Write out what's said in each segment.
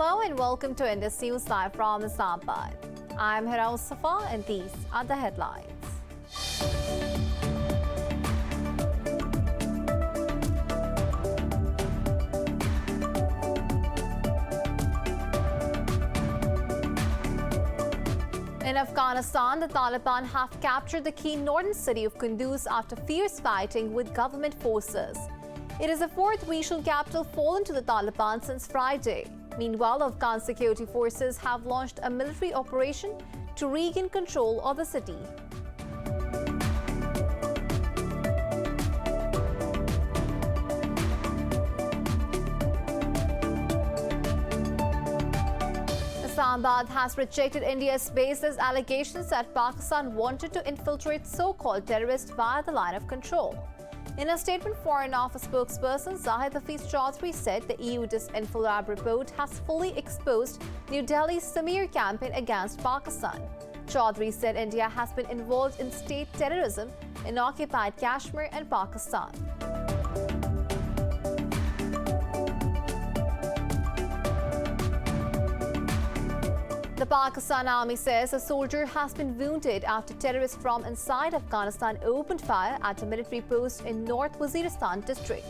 Hello and welcome to Indus News Live from Islamabad. I'm Hira Mustafa and these are the headlines. In Afghanistan, the Taliban have captured the key northern city of Kunduz after fierce fighting with government forces. It is the fourth regional capital fallen to the Taliban since Friday. Meanwhile, Afghan security forces have launched a military operation to regain control of the city. Islamabad has rejected India's baseless allegations that Pakistan wanted to infiltrate so-called terrorists via the line of control. In a statement, Foreign Office spokesperson Zahid Hafiz Chaudhry said the EU Disinfo Lab report has fully exposed New Delhi's smear campaign against Pakistan. Chaudhry said India has been involved in state terrorism in occupied Kashmir and Pakistan. The Pakistan Army says a soldier has been wounded after terrorists from inside Afghanistan opened fire at a military post in North Waziristan district.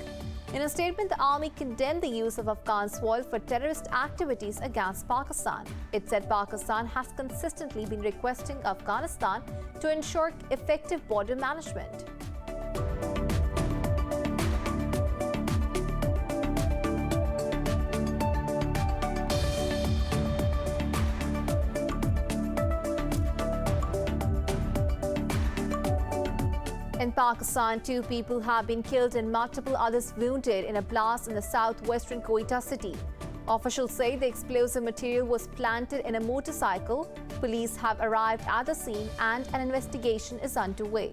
In a statement, the Army condemned the use of Afghan soil for terrorist activities against Pakistan. It said Pakistan has consistently been requesting Afghanistan to ensure effective border management. In Pakistan, 2 people have been killed and multiple others wounded in a blast in the southwestern Quetta city. Officials say the explosive material was planted in a motorcycle. Police have arrived at the scene and an investigation is underway.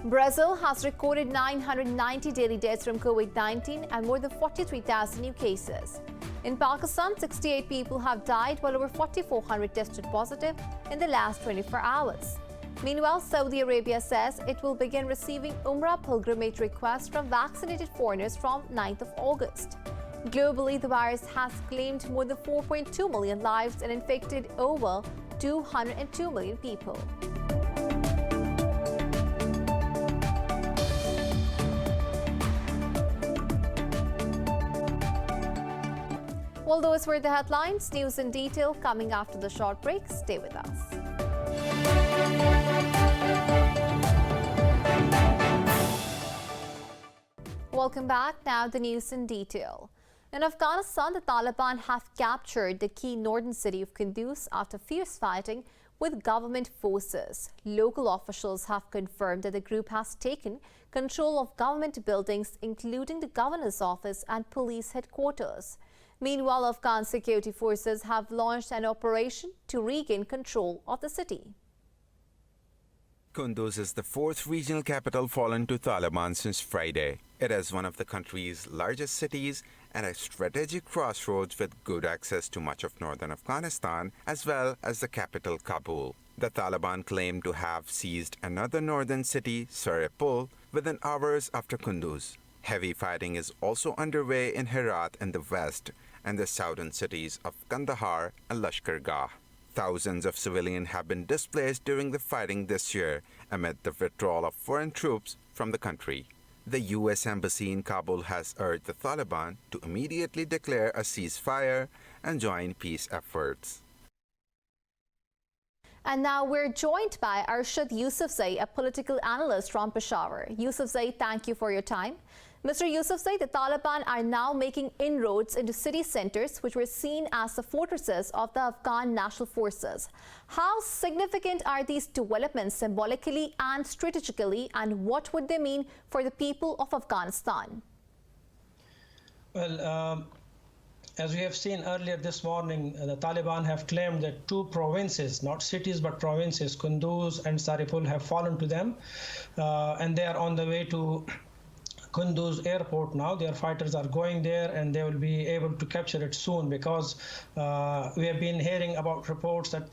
Brazil has recorded 990 daily deaths from COVID-19 and more than 43,000 new cases. In Pakistan, 68 people have died while over 4,400 tested positive in the last 24 hours. Meanwhile, Saudi Arabia says it will begin receiving Umrah pilgrimage requests from vaccinated foreigners from 9th of August. Globally, the virus has claimed more than 4.2 million lives and infected over 202 million people. Well, those were the headlines. News in detail coming after the short break. Stay with us. Welcome back. Now the news in detail. In Afghanistan, the Taliban have captured the key northern city of Kunduz after fierce fighting with government forces. Local officials have confirmed that the group has taken control of government buildings, including the governor's office and police headquarters. Meanwhile, Afghan security forces have launched an operation to regain control of the city. Kunduz is the fourth regional capital fallen to Taliban since Friday. It is one of the country's largest cities and a strategic crossroads with good access to much of northern Afghanistan, as well as the capital Kabul. The Taliban claim to have seized another northern city, Saripul, within hours after Kunduz. Heavy fighting is also underway in Herat in the west and the southern cities of Kandahar and Lashkargah. Thousands of civilians have been displaced during the fighting this year amid the withdrawal of foreign troops from the country. The U.S. Embassy in Kabul has urged the Taliban to immediately declare a ceasefire and join peace efforts. And now we're joined by Arshad Yousafzai, a political analyst from Peshawar. Yousafzai, thank you for your time. Mr. Yousafzai, the Taliban are now making inroads into city centers, which were seen as the fortresses of the Afghan National Forces. How significant are these developments symbolically and strategically, and what would they mean for the people of Afghanistan? Well, as we have seen earlier this morning, the Taliban have claimed that 2 provinces, not cities but provinces, Kunduz and Saripul, have fallen to them, and they are on the way to Kunduz airport now. Their fighters are going there and they will be able to capture it soon, because we have been hearing about reports that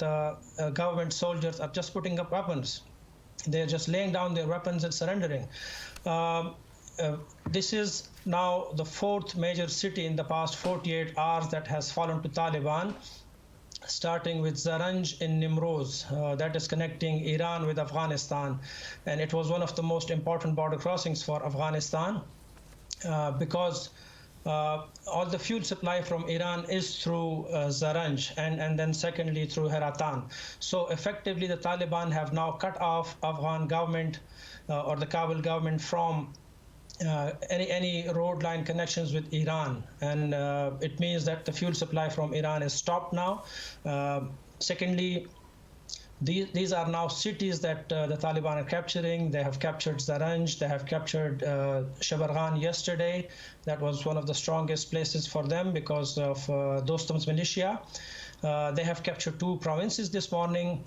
government soldiers are just putting up weapons. They're just laying down their weapons and surrendering. this is now the fourth major city in the past 48 hours that has fallen to Taliban, starting with Zaranj in Nimroz, that is connecting Iran with Afghanistan. And it was one of the most important border crossings for Afghanistan because all the fuel supply from Iran is through Zaranj and then secondly through Heratan. So effectively the Taliban have now cut off Afghan government or the Kabul government from any road line connections with Iran, and it means that the fuel supply from Iran is stopped now. Secondly, these are now cities that the Taliban are capturing. They have captured Zaranj, they have captured Shabarghan yesterday. That was one of the strongest places for them because of Dostum's militia. They have captured 2 provinces this morning,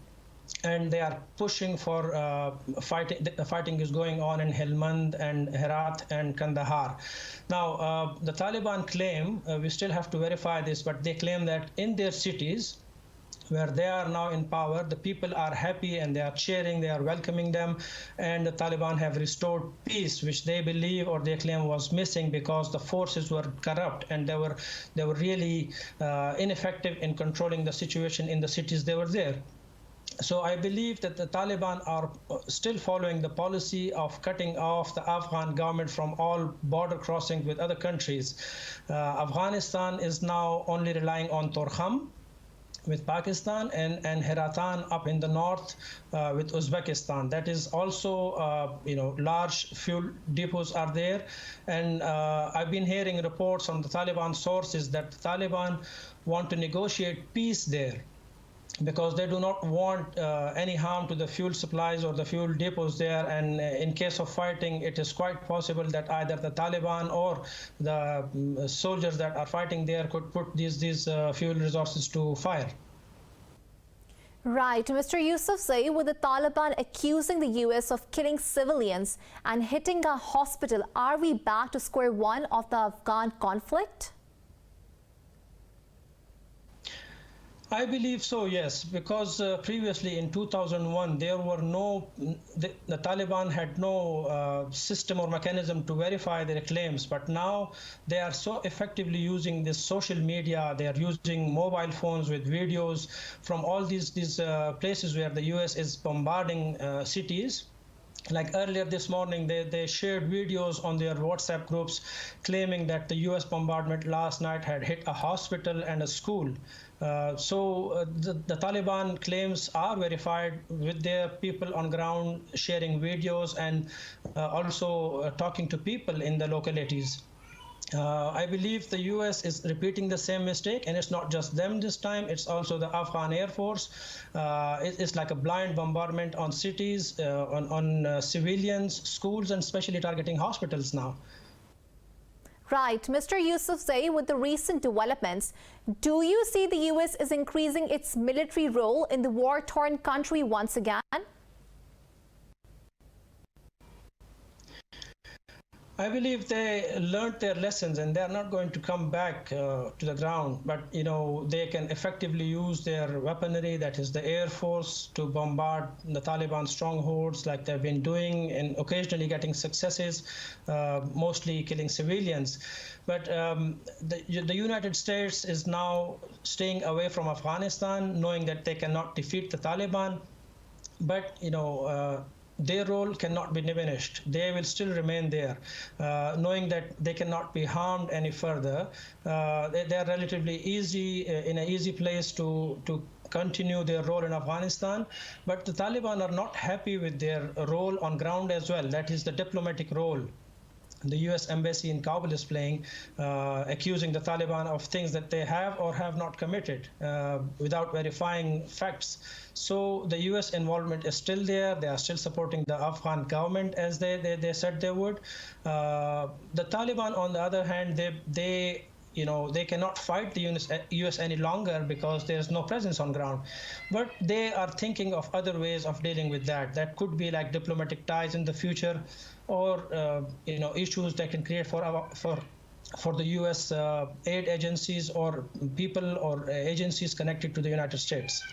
and they are pushing for fighting. The fighting is going on in Helmand and Herat and Kandahar. Now, the Taliban claim, we still have to verify this, but they claim that in their cities, where they are now in power, the people are happy and they are cheering, they are welcoming them, and the Taliban have restored peace, which they believe or they claim was missing because the forces were corrupt and they were really ineffective in controlling the situation in the cities they were there. So I believe that the Taliban are still following the policy of cutting off the Afghan government from all border crossings with other countries. Afghanistan is now only relying on Torkham with Pakistan and Heratan up in the north with Uzbekistan. That is also, large fuel depots are there. And I've been hearing reports from the Taliban sources that the Taliban want to negotiate peace there, because they do not want any harm to the fuel supplies or the fuel depots there. And in case of fighting, it is quite possible that either the Taliban or the soldiers that are fighting there could put these fuel resources to fire. Right. Mr. Yousafzai, with the Taliban accusing the U.S. of killing civilians and hitting a hospital, are we back to square one of the Afghan conflict? I believe so, yes, because previously in 2001, there were the Taliban had no system or mechanism to verify their claims, but now they are so effectively using this social media. They are using mobile phones with videos from all these places where the U.S. is bombarding cities. Like earlier this morning, they shared videos on their WhatsApp groups claiming that the U.S. bombardment last night had hit a hospital and a school. So the Taliban claims are verified with their people on ground sharing videos and also talking to people in the localities. I believe the U.S. is repeating the same mistake, and it's not just them this time, it's also the Afghan Air Force. It's like a blind bombardment on cities, on civilians, schools, and especially targeting hospitals now. Right. Mr. Yousafzai, with the recent developments, do you see the U.S. is increasing its military role in the war-torn country once again? I believe they learned their lessons and they're not going to come back to the ground, but they can effectively use their weaponry, that is the Air Force, to bombard the Taliban strongholds like they've been doing, and occasionally getting successes, mostly killing civilians. But the United States is now staying away from Afghanistan, knowing that they cannot defeat the Taliban, but their role cannot be diminished. They will still remain there, knowing that they cannot be harmed any further. They are relatively easy, in an easy place to continue their role in Afghanistan. But the Taliban are not happy with their role on ground as well. That is the diplomatic role the U.S. Embassy in Kabul is playing, accusing the Taliban of things that they have or have not committed without verifying facts. So the U.S. involvement is still there. They are still supporting the Afghan government as they said they would. The Taliban, on the other hand, they cannot fight the U.S. any longer because there's no presence on ground. But they are thinking of other ways of dealing with that. That could be like diplomatic ties in the future, or issues that can create for the U.S. aid agencies or people or agencies connected to the United States.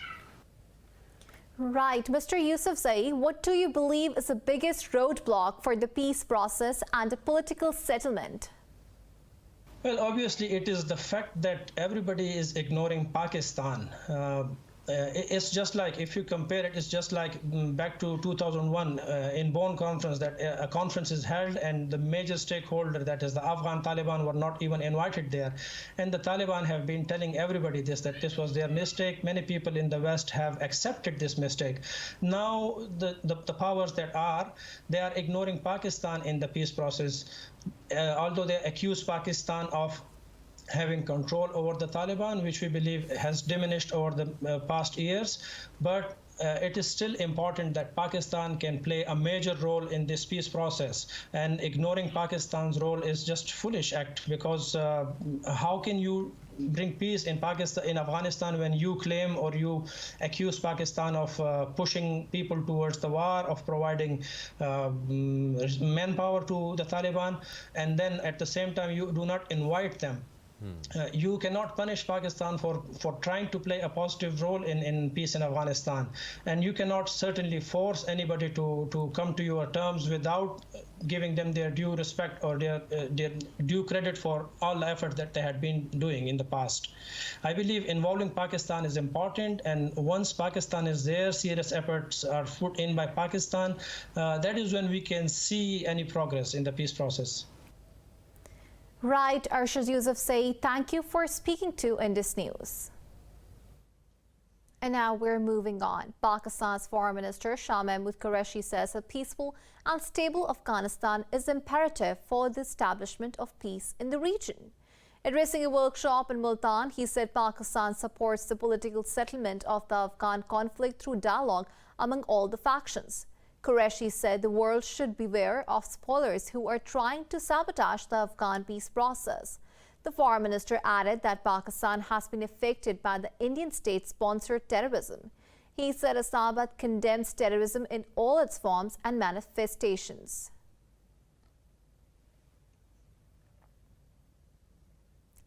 Right. Mr. Yousafzai, what do you believe is the biggest roadblock for the peace process and a political settlement? Well, obviously, it is the fact that everybody is ignoring Pakistan. It's just like, if you compare it, it's just like back to 2001 in Bonn conference, that a conference is held and the major stakeholder, that is the Afghan Taliban, were not even invited there. And the Taliban have been telling everybody this, that this was their mistake. Many people in the West have accepted this mistake. Now the powers that are, they are ignoring Pakistan in the peace process. Although they accuse Pakistan of having control over the Taliban, which we believe has diminished over the past years, but it is still important that Pakistan can play a major role in this peace process, and ignoring Pakistan's role is just foolish act, because how can you bring peace in Pakistan, in Afghanistan, when you claim or you accuse Pakistan of pushing people towards the war, of providing manpower to the Taliban, and then at the same time you do not invite them. You cannot punish Pakistan for trying to play a positive role in peace in Afghanistan, and you cannot certainly force anybody to come to your terms without giving them their due respect or their due credit for all the effort that they had been doing in the past. I believe involving Pakistan is important, and once Pakistan is there, serious efforts are put in by Pakistan, that is when we can see any progress in the peace process. Right, Arshad Yousafzai, thank you for speaking to Indus News. And now we're moving on. Pakistan's Foreign Minister Shah Mahmood Qureshi says a peaceful and stable Afghanistan is imperative for the establishment of peace in the region. Addressing a workshop in Multan, he said Pakistan supports the political settlement of the Afghan conflict through dialogue among all the factions. Qureshi said the world should beware of spoilers who are trying to sabotage the Afghan peace process. The Foreign Minister added that Pakistan has been affected by the Indian state-sponsored terrorism. He said Islamabad condemns terrorism in all its forms and manifestations.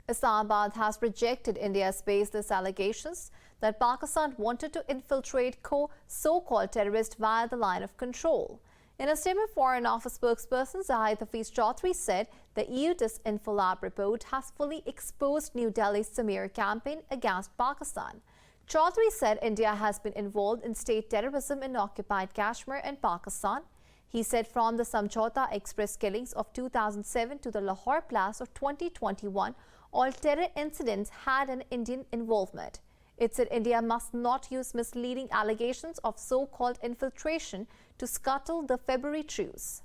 Islamabad has rejected India's baseless allegations that Pakistan wanted to infiltrate so-called terrorists via the line of control. In a statement, Foreign Office spokesperson Zahid Hafiz Chaudhry said the EU Disinfo Lab report has fully exposed New Delhi's Samir campaign against Pakistan. Chaudhry said India has been involved in state terrorism in occupied Kashmir and Pakistan. He said from the Samjhauta Express killings of 2007 to the Lahore blast of 2021, all terror incidents had an Indian involvement. It said India must not use misleading allegations of so-called infiltration to scuttle the February truce.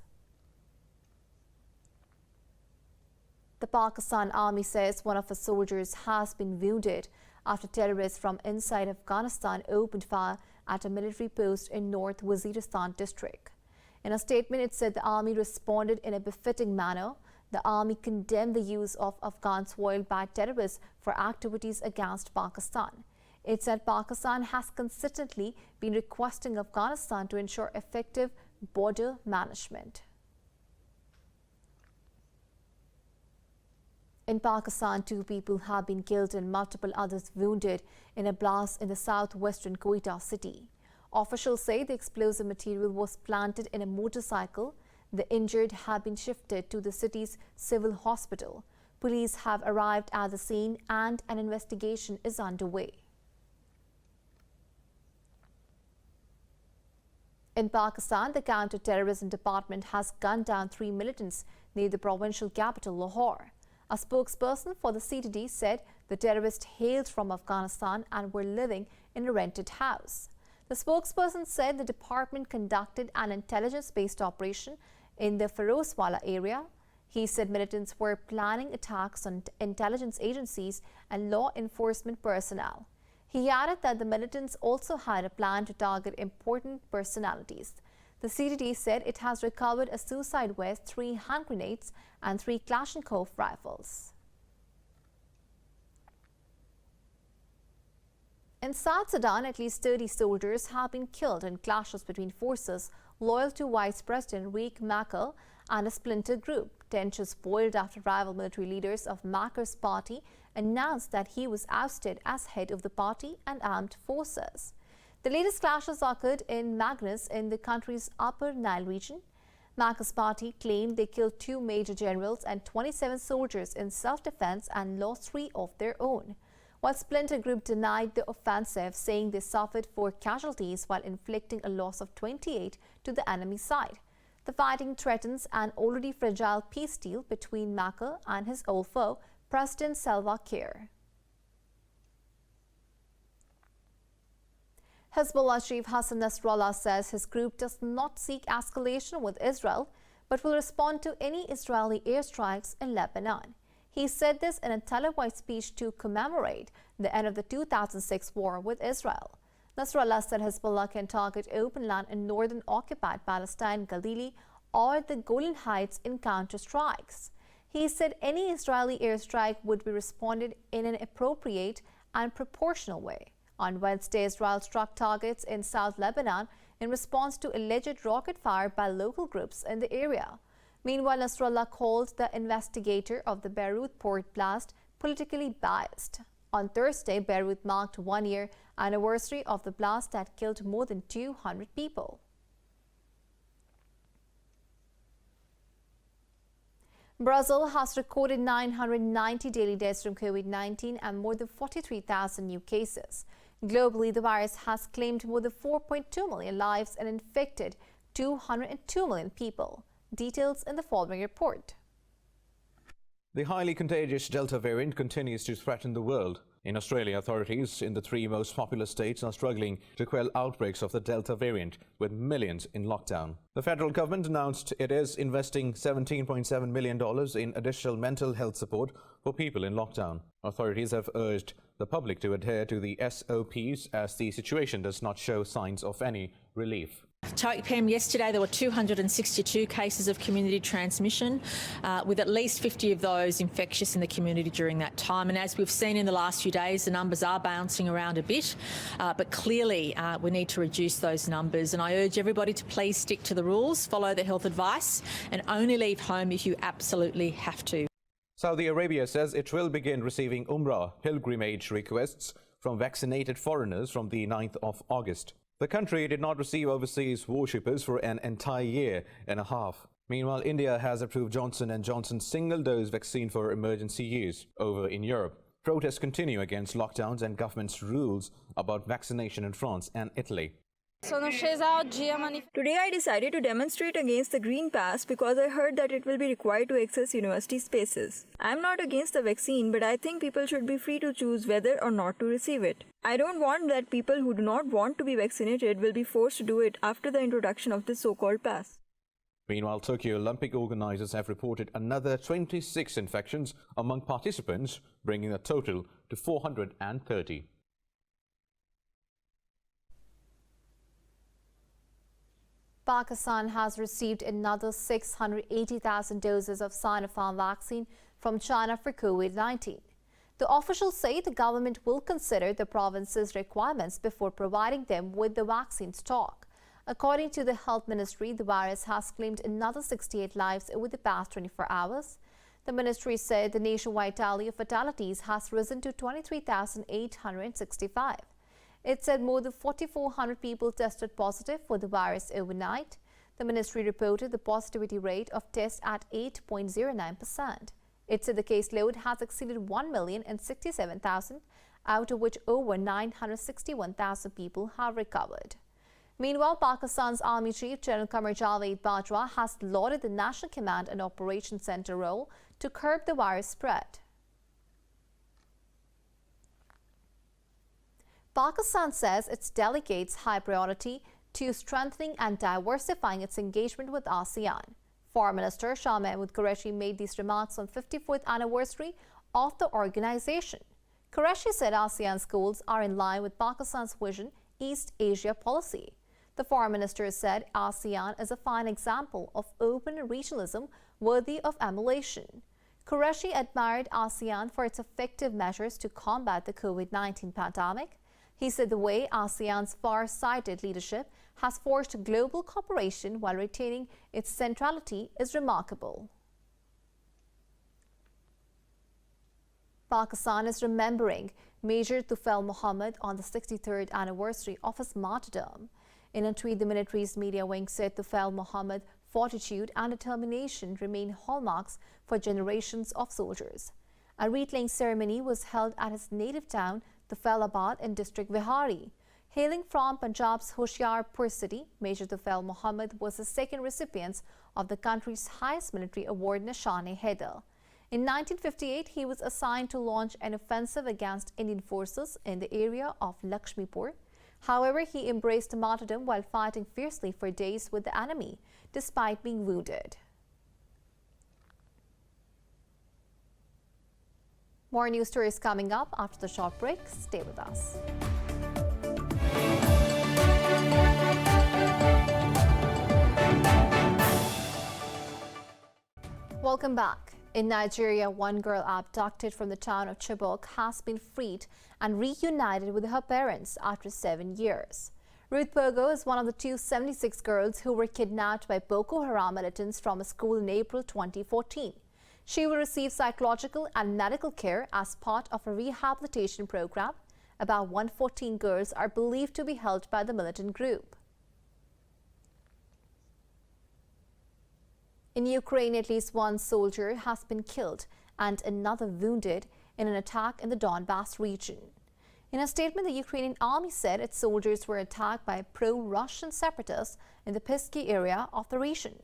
The Pakistan Army says one of its soldiers has been wounded after terrorists from inside Afghanistan opened fire at a military post in North Waziristan district. In a statement, it said the Army responded in a befitting manner. The Army condemned the use of Afghan soil by terrorists for activities against Pakistan. It said Pakistan has consistently been requesting Afghanistan to ensure effective border management. In Pakistan, 2 people have been killed and multiple others wounded in a blast in the southwestern Quetta city. Officials say the explosive material was planted in a motorcycle. The injured have been shifted to the city's civil hospital. Police have arrived at the scene and an investigation is underway. In Pakistan, the counter-terrorism department has gunned down 3 militants near the provincial capital, Lahore. A spokesperson for the CTD said the terrorists hailed from Afghanistan and were living in a rented house. The spokesperson said the department conducted an intelligence-based operation in the Ferozwala area. He said militants were planning attacks on intelligence agencies and law enforcement personnel. He added that the militants also had a plan to target important personalities. The CTD said it has recovered a suicide vest, 3 hand grenades and 3 Kalashnikov rifles. In South Sudan, at least 30 soldiers have been killed in clashes between forces loyal to Vice President Riek Machar and a splinter group. Tensions boiled after rival military leaders of Machar's party announced that he was ousted as head of the party and armed forces. The latest clashes occurred in Magnus in the country's upper Nile region. Macca's party claimed they killed 2 major generals and 27 soldiers in self-defense and lost 3 of their own, while Splinter Group denied the offensive, saying they suffered 4 casualties while inflicting a loss of 28 to the enemy side. The fighting threatens an already fragile peace deal between Macca and his old foe, President Salva Kiir. Hezbollah chief Hassan Nasrallah says his group does not seek escalation with Israel, but will respond to any Israeli airstrikes in Lebanon. He said this in a televised speech to commemorate the end of the 2006 war with Israel. Nasrallah said Hezbollah can target open land in northern occupied Palestine, Galilee, or the Golan Heights in counter-strikes. He said any Israeli airstrike would be responded in an appropriate and proportional way. On Wednesday, Israel struck targets in South Lebanon in response to alleged rocket fire by local groups in the area. Meanwhile, Nasrallah called the investigator of the Beirut port blast politically biased. On Thursday, Beirut marked 1-year anniversary of the blast that killed more than 200 people. Brazil has recorded 990 daily deaths from COVID-19 and more than 43,000 new cases. Globally, the virus has claimed more than 4.2 million lives and infected 202 million people. Details in the following report. The highly contagious Delta variant continues to threaten the world. In Australia, authorities in the 3 most populous states are struggling to quell outbreaks of the Delta variant, with millions in lockdown. The federal government announced it is investing $17.7 million in additional mental health support for people in lockdown. Authorities have urged the public to adhere to the SOPs as the situation does not show signs of any relief. PM, yesterday there were 262 cases of community transmission, with at least 50 of those infectious in the community during that time. And as we've seen in the last few days, the numbers are bouncing around a bit, but clearly we need to reduce those numbers. And I urge everybody to please stick to the rules, follow the health advice, and only leave home if you absolutely have to. Saudi Arabia says it will begin receiving Umrah pilgrimage requests from vaccinated foreigners from the 9th of August. The country did not receive overseas worshippers for an entire year and a half. Meanwhile, India has approved Johnson & Johnson's single-dose vaccine for emergency use. Over in Europe, protests continue against lockdowns and government's rules about vaccination in France and Italy. Today I decided to demonstrate against the Green Pass because I heard that it will be required to access university spaces. I'm not against the vaccine, but I think people should be free to choose whether or not to receive it. I don't want that people who do not want to be vaccinated will be forced to do it after the introduction of this so-called pass. Meanwhile, Tokyo Olympic organizers have reported another 26 infections among participants, bringing the total to 430. Pakistan has received another 680,000 doses of Sinopharm vaccine from China for COVID-19. The officials say the government will consider the province's requirements before providing them with the vaccine stock. According to the Health Ministry, the virus has claimed another 68 lives over the past 24 hours. The ministry said the nationwide tally of fatalities has risen to 23,865. It said more than 4,400 people tested positive for the virus overnight. The ministry reported the positivity rate of tests at 8.09%. It said the caseload has exceeded 1,067,000, out of which over 961,000 people have recovered. Meanwhile, Pakistan's Army Chief General Qamar Javed Bajwa has lauded the National Command and Operations Center role to curb the virus spread. Pakistan says its delegates high priority to strengthening and diversifying its engagement with ASEAN. Foreign Minister Shah Mahmood Qureshi made these remarks on 54th anniversary of the organization. Qureshi said ASEAN's goals are in line with Pakistan's Vision East Asia policy. The Foreign Minister said ASEAN is a fine example of open regionalism worthy of emulation. Qureshi admired ASEAN for its effective measures to combat the COVID-19 pandemic. He said the way ASEAN's far-sighted leadership has forged global cooperation while retaining its centrality is remarkable. Pakistan is remembering Major Tufail Muhammad on the 63rd anniversary of his martyrdom. In a tweet, the military's media wing said Tufail Muhammad's fortitude and determination remain hallmarks for generations of soldiers. A wreath-laying ceremony was held at his native town, Tufailabad, in District Vihari. Hailing from Punjab's Hoshiarpur city, Major Tufail Muhammad was the second recipient of the country's highest military award, Nishan-e-Haider. In 1958, he was assigned to launch an offensive against Indian forces in the area of Lakshmipur. However, he embraced martyrdom while fighting fiercely for days with the enemy, despite being wounded. More news stories coming up after the short break. Stay with us. Welcome back. In Nigeria, one girl abducted from the town of Chibok has been freed and reunited with her parents after 7 years. Ruth Pogo is one of the 276 girls who were kidnapped by Boko Haram militants from a school in April 2014. She will receive psychological and medical care as part of a rehabilitation program. About 114 girls are believed to be held by the militant group. In Ukraine, at least one soldier has been killed and another wounded in an attack in the Donbas region. In a statement, the Ukrainian army said its soldiers were attacked by pro-Russian separatists in the Pisky area of the region.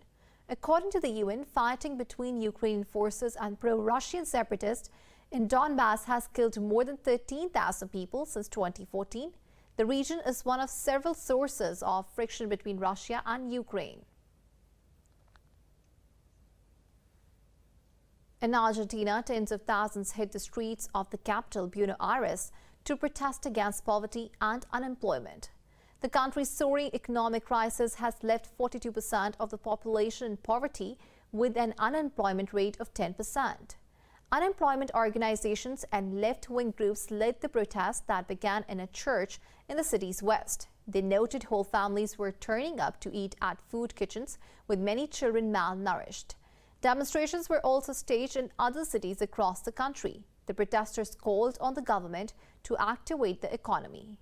According to the UN, fighting between Ukrainian forces and pro-Russian separatists in Donbas has killed more than 13,000 people since 2014. The region is one of several sources of friction between Russia and Ukraine. In Argentina, tens of thousands hit the streets of the capital, Buenos Aires, to protest against poverty and unemployment. The country's soaring economic crisis has left 42% of the population in poverty, with an unemployment rate of 10%. Unemployment organizations and left-wing groups led the protests that began in a church in the city's west. They noted whole families were turning up to eat at food kitchens, with many children malnourished. Demonstrations were also staged in other cities across the country. The protesters called on the government to activate the economy.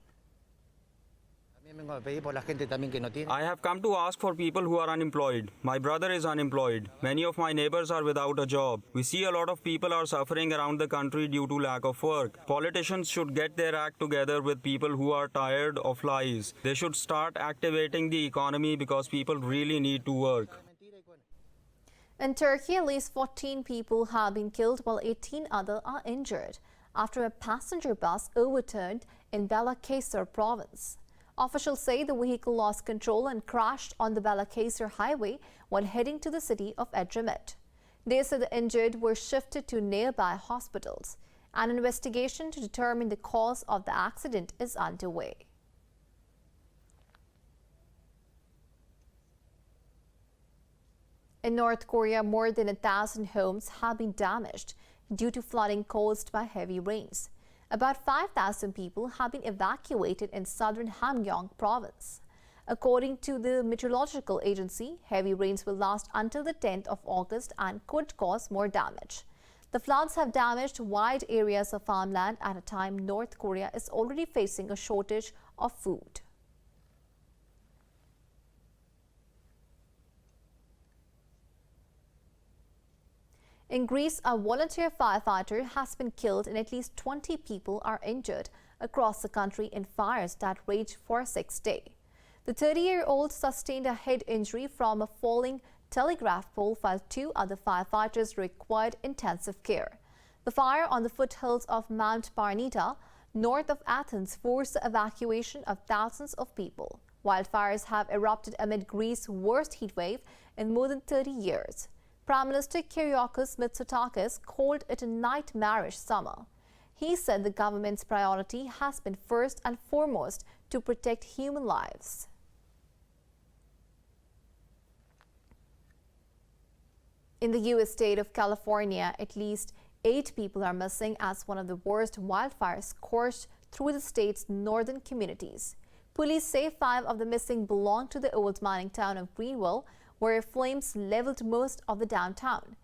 I have come to ask for people who are unemployed. My brother is unemployed. Many of my neighbors are without a job. We see a lot of people are suffering around the country due to lack of work. Politicians should get their act together with people who are tired of lies. They should start activating the economy because people really need to work. In Turkey, at least 14 people have been killed while 18 others are injured after a passenger bus overturned in Balıkesir province. Officials say the vehicle lost control and crashed on the Balıkesir highway while heading to the city of Edremit. They said the injured were shifted to nearby hospitals. An investigation to determine the cause of the accident is underway. In North Korea, more than 1,000 homes have been damaged due to flooding caused by heavy rains. About 5,000 people have been evacuated in southern Hamgyong province. According to the meteorological agency, heavy rains will last until the 10th of August and could cause more damage. The floods have damaged wide areas of farmland at a time North Korea is already facing a shortage of food. In Greece, a volunteer firefighter has been killed and at least 20 people are injured across the country in fires that raged for 6 days. The 30-year-old sustained a head injury from a falling telegraph pole while 2 other firefighters required intensive care. The fire on the foothills of Mount Parnita, north of Athens, forced the evacuation of thousands of people. Wildfires have erupted amid Greece's worst heatwave in more than 30 years. Prime Minister Kyriakos Mitsotakis called it a nightmarish summer. He said the government's priority has been first and foremost to protect human lives. In the U.S. state of California, at least 8 people are missing as one of the worst wildfires scorched through the state's northern communities. Police say 5 of the missing belong to the old mining town of Greenville, where flames leveled most of the downtown.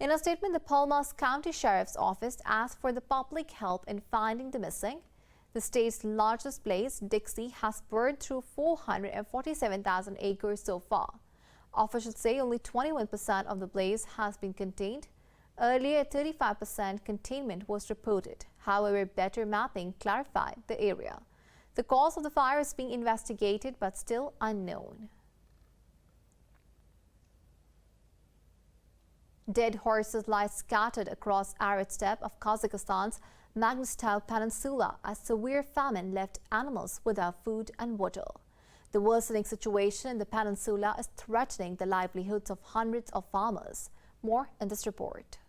In a statement, the Palmas County Sheriff's Office asked for the public help in finding the missing. The state's largest blaze, Dixie, has burned through 447,000 acres so far. Officials say only 21% of the blaze has been contained. Earlier, 35% containment was reported. However, better mapping clarified the area. The cause of the fire is being investigated but still unknown. Dead horses lie scattered across arid steppe of Kazakhstan's Mangistau Peninsula as severe famine left animals without food and water. The worsening situation in the peninsula is threatening the livelihoods of hundreds of farmers. More in this report.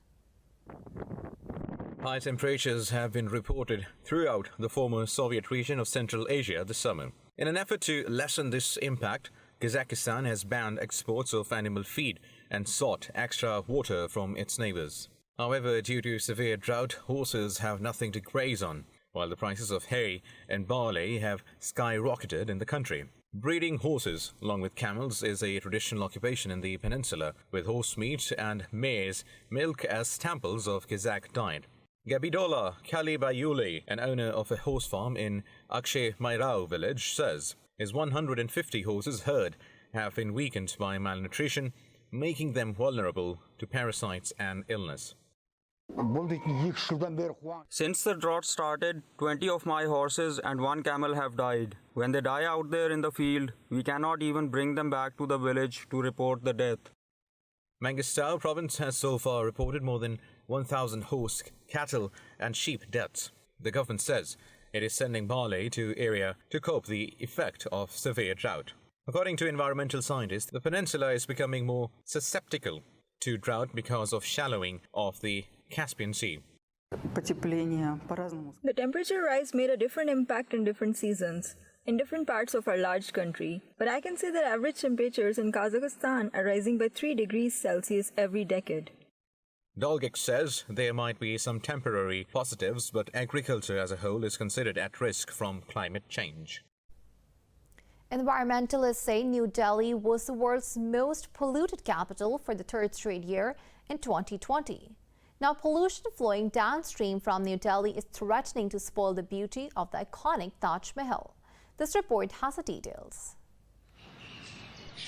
High temperatures have been reported throughout the former Soviet region of Central Asia this summer. In an effort to lessen this impact, Kazakhstan has banned exports of animal feed and sought extra water from its neighbors. However, due to severe drought, horses have nothing to graze on, while the prices of hay and barley have skyrocketed in the country. Breeding horses, along with camels, is a traditional occupation in the peninsula, with horse meat and maize milk as staples of Kazakh diet. Gabidola Kalibayuli, an owner of a horse farm in Akshay Mairao village, says his 150 horses herd have been weakened by malnutrition, making them vulnerable to parasites and illness. Since the drought started, 20 of my horses and 1 camel have died. When they die out there in the field, we cannot even bring them back to the village to report the death. Mangistau province has so far reported more than 1,000 horse, cattle and sheep deaths. The government says it is sending barley to area to cope the effect of severe drought. According to environmental scientists, the peninsula is becoming more susceptible to drought because of shallowing of the Caspian Sea. The temperature rise made a different impact in different seasons, in different parts of our large country. But I can say that average temperatures in Kazakhstan are rising by 3 degrees Celsius every decade. Dolgek says there might be some temporary positives, but agriculture as a whole is considered at risk from climate change. Environmentalists say New Delhi was the world's most polluted capital for the 3rd straight year in 2020. Now, pollution flowing downstream from New Delhi is threatening to spoil the beauty of the iconic Taj Mahal. This report has the details.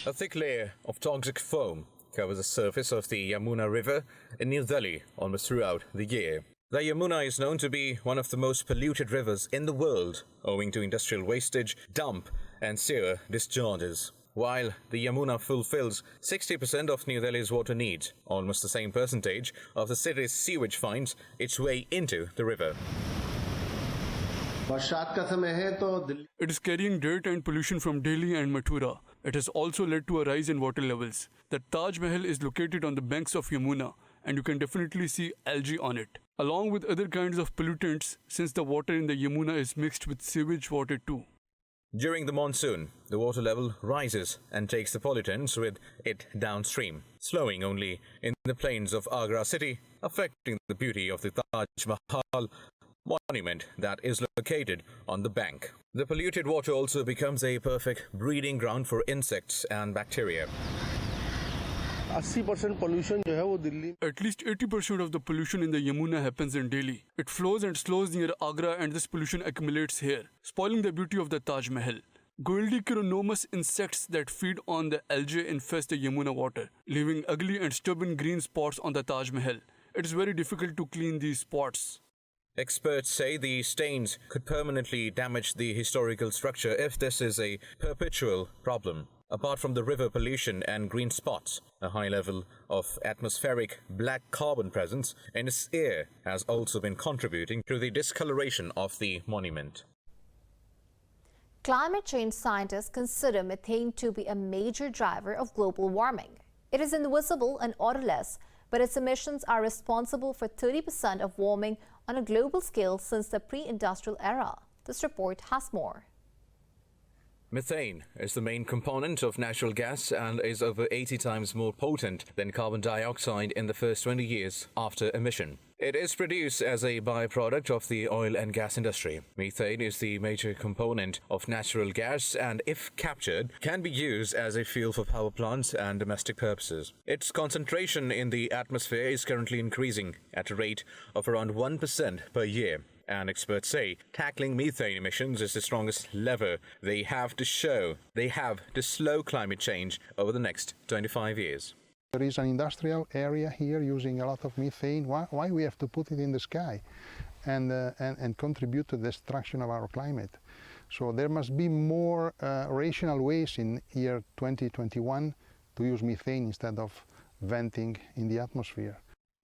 A thick layer of toxic foam covers the surface of the Yamuna River in New Delhi almost throughout the year. The Yamuna is known to be one of the most polluted rivers in the world, owing to industrial wastage, dump and sewer discharges. While the Yamuna fulfills 60% of New Delhi's water needs, almost the same percentage of the city's sewage finds its way into the river. It is carrying dirt and pollution from Delhi and Mathura. It has also led to a rise in water levels. The Taj Mahal is located on the banks of Yamuna, and you can definitely see algae on it, along with other kinds of pollutants, since the water in the Yamuna is mixed with sewage water too. During the monsoon, the water level rises and takes the pollutants with it downstream, slowing only in the plains of Agra city, affecting the beauty of the Taj Mahal monument that is located on the bank. The polluted water also becomes a perfect breeding ground for insects and bacteria. 80% pollution At least 80% of the pollution in the Yamuna happens in Delhi. It flows and slows near Agra, and this pollution accumulates here, spoiling the beauty of the Taj Mahal. Goeldichronomus insects that feed on the algae infest the Yamuna water, leaving ugly and stubborn green spots on the Taj Mahal. It is very difficult to clean these spots. Experts say the stains could permanently damage the historical structure if this is a perpetual problem. Apart from the river pollution and green spots, a high level of atmospheric black carbon presence in its air has also been contributing to the discoloration of the monument. Climate change scientists consider methane to be a major driver of global warming. It is invisible and odorless, but its emissions are responsible for 30% of warming on a global scale since the pre-industrial era. This report has more. Methane is the main component of natural gas and is over 80 times more potent than carbon dioxide in the first 20 years after emission. It is produced as a byproduct of the oil and gas industry. Methane is the major component of natural gas and, if captured, can be used as a fuel for power plants and domestic purposes. Its concentration in the atmosphere is currently increasing at a rate of around 1% per year. And experts say tackling methane emissions is the strongest lever they have to slow climate change over the next 25 years. There is an industrial area here using a lot of methane. Why we have to put it in the sky and contribute to the destruction of our climate? So there must be more rational ways in year 2021 to use methane instead of venting in the atmosphere.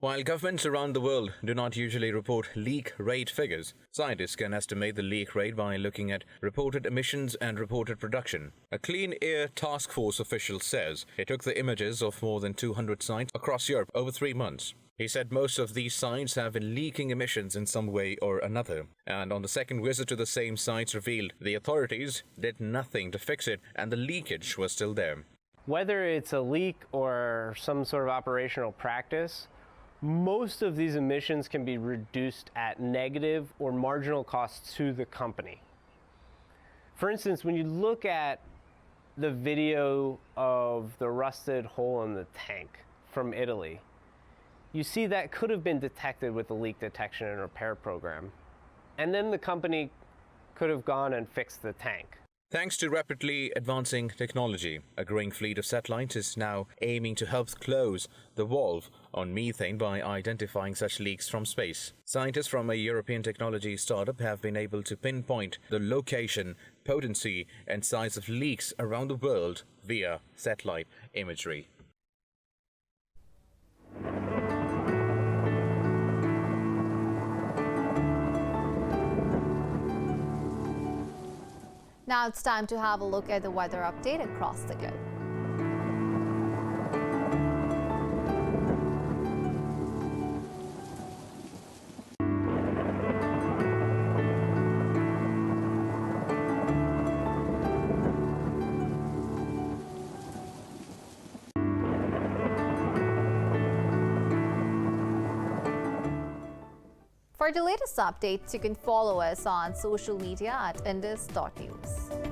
While governments around the world do not usually report leak rate figures, scientists can estimate the leak rate by looking at reported emissions and reported production. A Clean Air Task Force official says it took the images of more than 200 sites across Europe over 3 months. He said most of these sites have been leaking emissions in some way or another. And on the second visit to the same sites revealed the authorities did nothing to fix it and the leakage was still there. Whether it's a leak or some sort of operational practice, most of these emissions can be reduced at negative or marginal costs to the company. For instance, when you look at the video of the rusted hole in the tank from Italy, you see that could have been detected with the leak detection and repair program. And then the company could have gone and fixed the tank. Thanks to rapidly advancing technology, a growing fleet of satellites is now aiming to help close the valve on methane by identifying such leaks from space. Scientists from a European technology startup have been able to pinpoint the location, potency, and size of leaks around the world via satellite imagery. Now it's time to have a look at the weather update across the globe. For the latest updates, you can follow us on social media at indus.news.